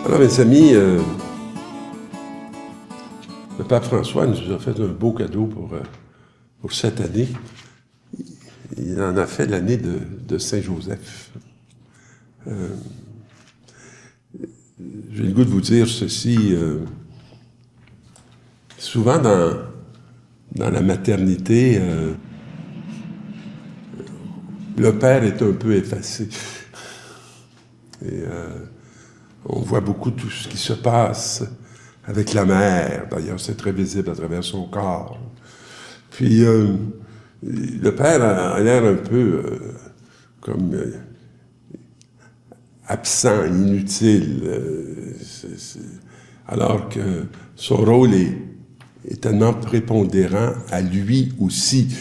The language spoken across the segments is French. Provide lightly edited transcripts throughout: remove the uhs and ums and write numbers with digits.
Alors, mes amis, le pape François nous a fait un beau cadeau pour cette année. Il en a fait l'année de Saint-Joseph. J'ai le goût de vous dire ceci. Souvent, dans la maternité, le père est un peu effacé. Et on voit beaucoup tout ce qui se passe avec la mère. D'ailleurs, c'est très visible à travers son corps. Puis, le père a l'air un peu comme absent, inutile. Alors que son rôle est tellement prépondérant à lui aussi.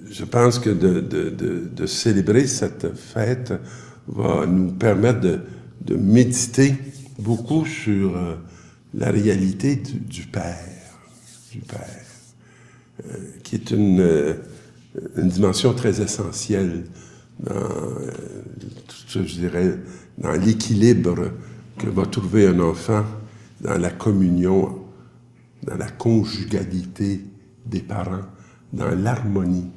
Je pense que de célébrer cette fête va nous permettre de méditer beaucoup sur la réalité du Père, qui est une dimension très essentielle je dirais, dans l'équilibre que va trouver un enfant dans la communion, dans la conjugalité des parents, dans l'harmonie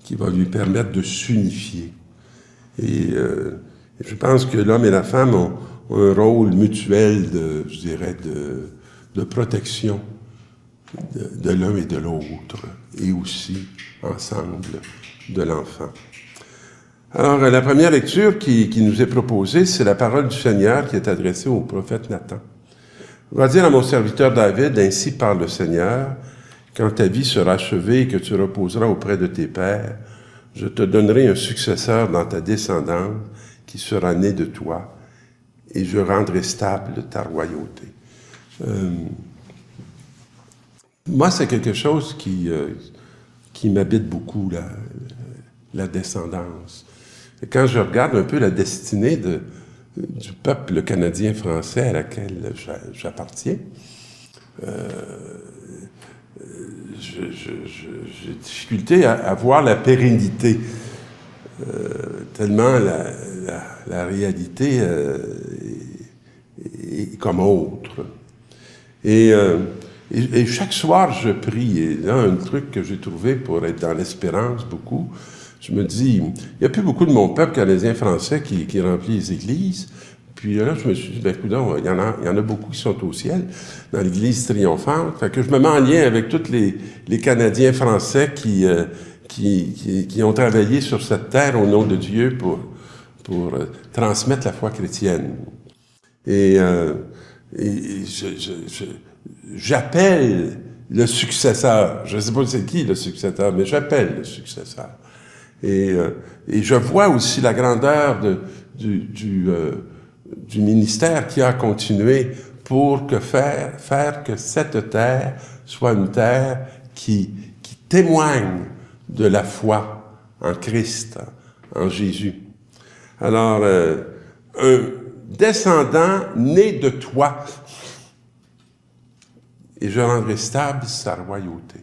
qui va lui permettre de s'unifier. Et je pense que l'homme et la femme ont un rôle mutuel de protection de l'un et de l'autre, et aussi, ensemble, de l'enfant. Alors, la première lecture qui nous est proposée, c'est la parole du Seigneur qui est adressée au prophète Nathan. « Va dire à mon serviteur David, ainsi parle le Seigneur, quand ta vie sera achevée et que tu reposeras auprès de tes pères, je te donnerai un successeur dans ta descendance qui sera né de toi, et je rendrai stable ta royauté. » Moi, c'est quelque chose qui m'habite beaucoup, la descendance. Et quand je regarde un peu la destinée du peuple canadien-français à laquelle j'appartiens, j'ai difficulté à voir la pérennité, tellement la réalité est comme autre. Et chaque soir, je prie. Et là, un truc que j'ai trouvé pour être dans l'espérance beaucoup, je me dis, il n'y a plus beaucoup de mon peuple canadien-français qui remplit les églises. Puis là, je me suis dit, ben, coudonc, il y en a beaucoup qui sont au ciel, dans l'église triomphante. Fait que je me mets en lien avec tous les Canadiens français qui ont travaillé sur cette terre au nom de Dieu pour transmettre la foi chrétienne. Et j'appelle le successeur. Je ne sais pas c'est qui le successeur, mais j'appelle le successeur. Et je vois aussi la grandeur du ministère qui a continué pour faire que cette terre soit une terre qui témoigne de la foi en Christ, en Jésus. Alors, un descendant né de toi, et je rendrai stable sa royauté.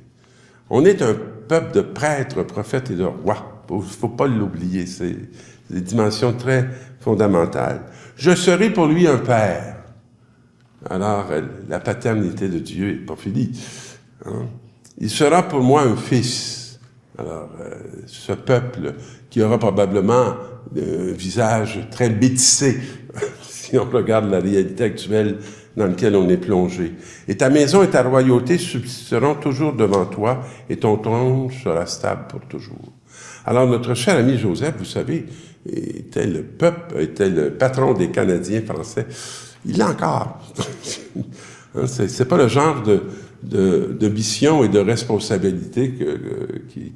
On est un peuple de prêtres, prophètes et de rois. Il ne faut pas l'oublier, c'est des dimensions très fondamentales. Je serai pour lui un père. Alors, la paternité de Dieu n'est pas finie. Hein? Il sera pour moi un fils. Alors, ce peuple qui aura probablement un visage très métissé, si on regarde la réalité actuelle dans laquelle on est plongé. Et ta maison et ta royauté subsisteront toujours devant toi, et ton trône sera stable pour toujours. Alors, notre cher ami Joseph, vous savez, était le patron des Canadiens français. Il l'a encore. C'est pas le genre de mission et de responsabilité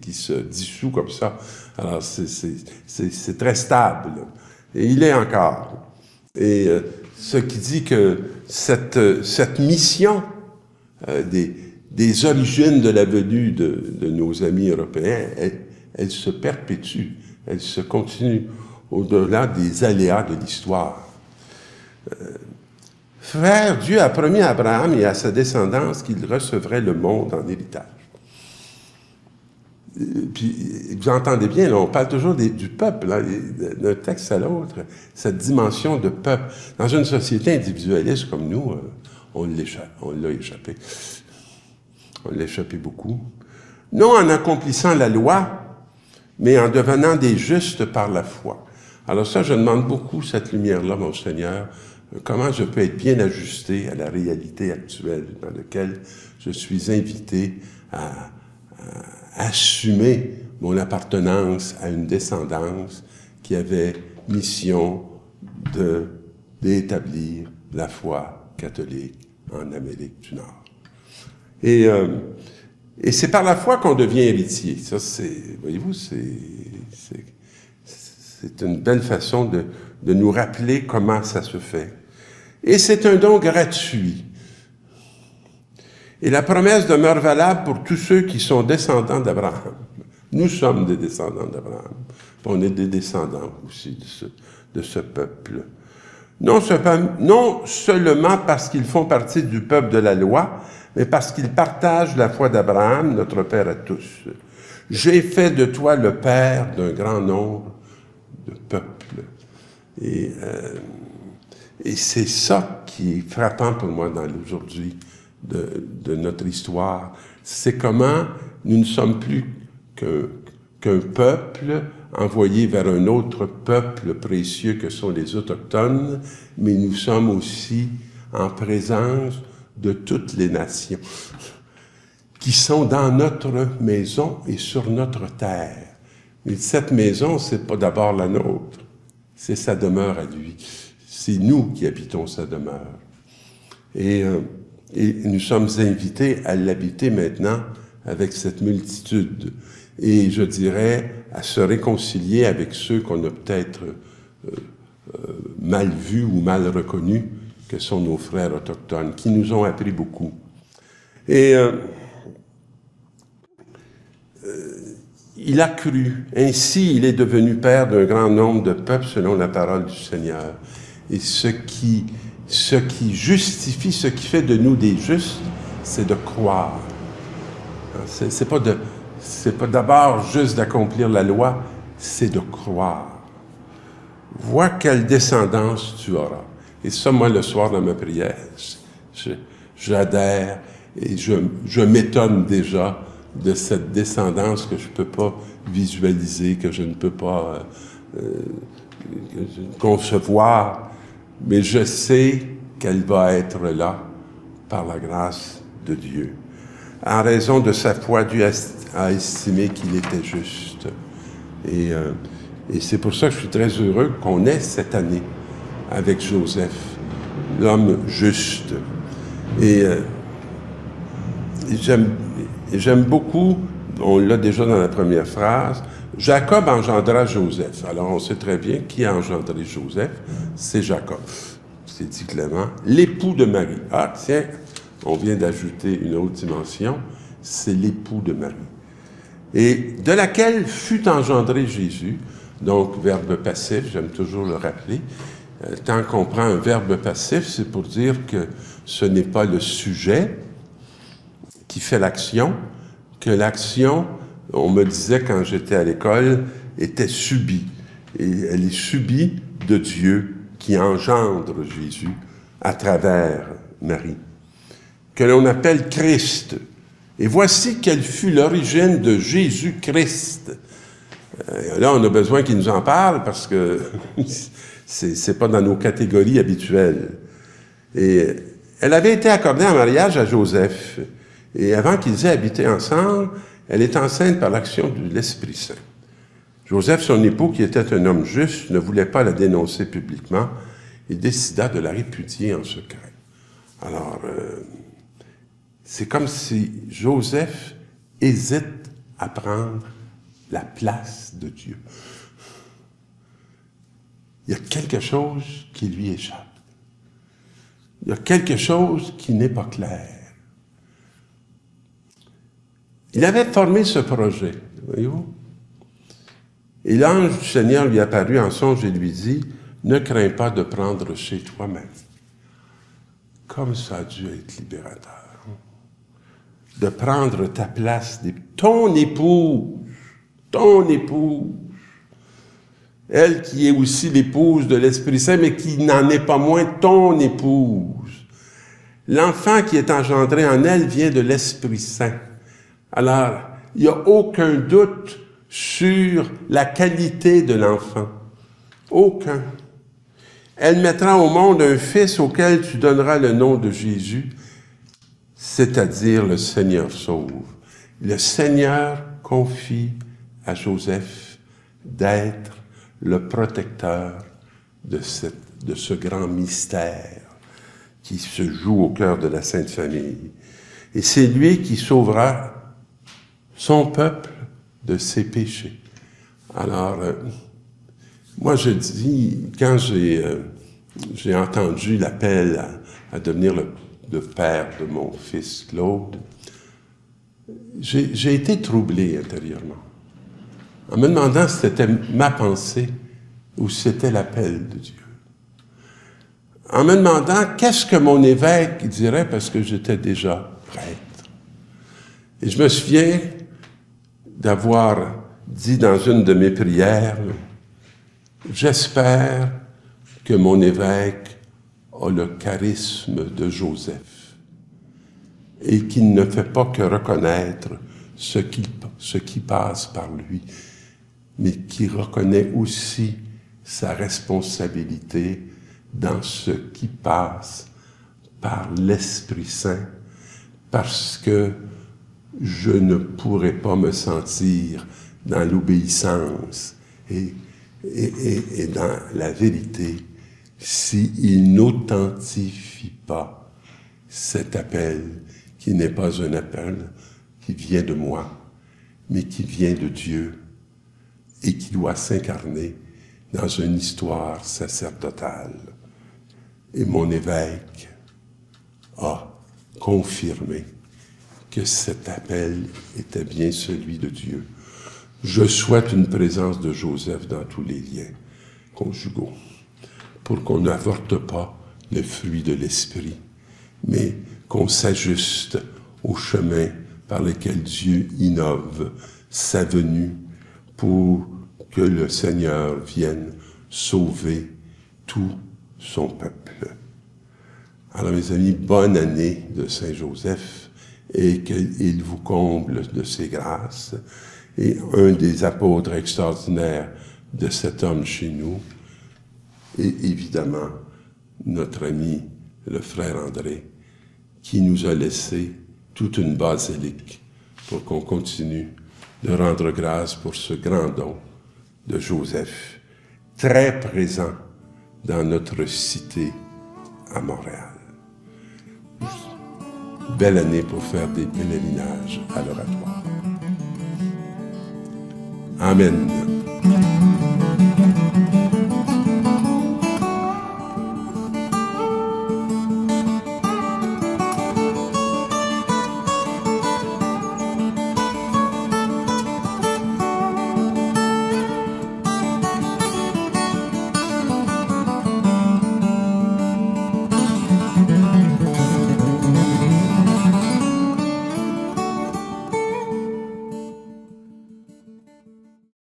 qui se dissout comme ça. Alors, c'est très stable. Et il est encore. Et ce qui dit que cette mission des origines de la venue de nos amis européens, elle se perpétue, elle se continue au-delà des aléas de l'histoire. Frère, Dieu a promis à Abraham et à sa descendance qu'il recevrait le monde en héritage. puis vous entendez bien, là, on parle toujours du peuple, d'un texte à l'autre, cette dimension de peuple. Dans une société individualiste comme nous, on l'a échappé. On l'a échappé beaucoup. Non en accomplissant la loi, mais en devenant des justes par la foi. Alors ça, je demande beaucoup cette lumière-là, mon Seigneur, comment je peux être bien ajusté à la réalité actuelle dans laquelle je suis invité à assumer mon appartenance à une descendance qui avait mission d'établir la foi catholique en Amérique du Nord. Et c'est par la foi qu'on devient héritier. Ça, voyez-vous, c'est une belle façon de nous rappeler comment ça se fait. Et c'est un don gratuit. Et la promesse demeure valable pour tous ceux qui sont descendants d'Abraham. Nous sommes des descendants d'Abraham. On est des descendants aussi de ce peuple. Non seulement parce qu'ils font partie du peuple de la loi, mais parce qu'ils partagent la foi d'Abraham, notre Père à tous. J'ai fait de toi le Père d'un grand nombre de peuples. Et c'est ça qui est frappant pour moi aujourd'hui de notre histoire. C'est comment nous ne sommes plus qu'un peuple envoyé vers un autre peuple précieux que sont les Autochtones, mais nous sommes aussi en présence de toutes les nations qui sont dans notre maison et sur notre terre. Mais cette maison, c'est pas d'abord la nôtre, c'est sa demeure à lui. C'est nous qui habitons sa demeure. Et nous sommes invités à l'habiter maintenant avec cette multitude. Et je dirais à se réconcilier avec ceux qu'on a peut-être mal vus ou mal reconnus, que sont nos frères autochtones, qui nous ont appris beaucoup. Et il a cru. Ainsi, il est devenu père d'un grand nombre de peuples selon la parole du Seigneur. Et ce qui justifie, ce qui fait de nous des justes, c'est de croire. C'est pas d'abord juste d'accomplir la loi, c'est de croire. Vois quelle descendance tu auras. Et ça, moi, le soir dans ma prière, j'adhère et je m'étonne déjà de cette descendance que je ne peux pas visualiser, que je ne peux pas concevoir, mais je sais qu'elle va être là par la grâce de Dieu. En raison de sa foi, Dieu a estimé qu'il était juste. Et c'est pour ça que je suis très heureux qu'on ait cette année avec Joseph, l'homme juste. Et j'aime beaucoup, on l'a déjà dans la première phrase, Jacob engendra Joseph. Alors on sait très bien qui a engendré Joseph, c'est Jacob. C'est dit Clément, l'époux de Marie. Ah tiens, on vient d'ajouter une autre dimension, c'est l'époux de Marie. Et de laquelle fut engendré Jésus, donc verbe passif, j'aime toujours le rappeler. Tant qu'on prend un verbe passif, c'est pour dire que ce n'est pas le sujet qui fait l'action, que l'action, on me disait quand j'étais à l'école, était subie. Et elle est subie de Dieu qui engendre Jésus à travers Marie, que l'on appelle Christ. Et voici quelle fut l'origine de Jésus-Christ. Là, on a besoin qu'il nous en parle parce que c'est pas dans nos catégories habituelles. Et elle avait été accordée en mariage à Joseph. Et avant qu'ils aient habité ensemble, elle est enceinte par l'action de l'Esprit Saint. Joseph, son époux, qui était un homme juste, ne voulait pas la dénoncer publiquement et décida de la répudier en secret. Alors, c'est comme si Joseph hésite à prendre la place de Dieu. Il y a quelque chose qui lui échappe. Il y a quelque chose qui n'est pas clair. Il avait formé ce projet, voyez-vous. Et l'ange du Seigneur lui apparut en songe et lui dit, « Ne crains pas de prendre chez toi Marie. » Comme ça a dû être libérateur. De prendre ta place, ton épouse. ton épouse. Elle qui est aussi l'épouse de l'Esprit Saint, mais qui n'en est pas moins ton épouse. L'enfant qui est engendré en elle vient de l'Esprit Saint. Alors, il n'y a aucun doute sur la qualité de l'enfant. Aucun. Elle mettra au monde un fils auquel tu donneras le nom de Jésus, c'est-à-dire le Seigneur sauve. Le Seigneur confie à Joseph d'être le protecteur de ce grand mystère qui se joue au cœur de la Sainte Famille. Et c'est lui qui sauvera son peuple de ses péchés. Alors, moi je dis, quand j'ai entendu l'appel à devenir le père de mon fils Claude, j'ai été troublé intérieurement, en me demandant si c'était ma pensée ou si c'était l'appel de Dieu. En me demandant qu'est-ce que mon évêque dirait, parce que j'étais déjà prêtre. Et je me souviens d'avoir dit dans une de mes prières, « J'espère que mon évêque a le charisme de Joseph et qu'il ne fait pas que reconnaître ce qui passe par lui, mais qui reconnaît aussi sa responsabilité dans ce qui passe par l'Esprit Saint, parce que je ne pourrais pas me sentir dans l'obéissance et dans la vérité s'il n'authentifie pas cet appel qui n'est pas un appel qui vient de moi, mais qui vient de Dieu et qui doit s'incarner dans une histoire sacerdotale. Et mon évêque a confirmé que cet appel était bien celui de Dieu. Je souhaite une présence de Joseph dans tous les liens conjugaux, pour qu'on n'avorte pas le fruit de l'esprit, mais qu'on s'ajuste au chemin par lequel Dieu innove sa venue pour que le Seigneur vienne sauver tout son peuple. Alors, mes amis, bonne année de Saint-Joseph et qu'il vous comble de ses grâces. Et un des apôtres extraordinaires de cet homme chez nous est évidemment notre ami, le frère André, qui nous a laissé toute une basilique pour qu'on continue de rendre grâce pour ce grand don de Joseph, très présent dans notre cité à Montréal. Belle année pour faire des pèlerinages à l'oratoire. Amen.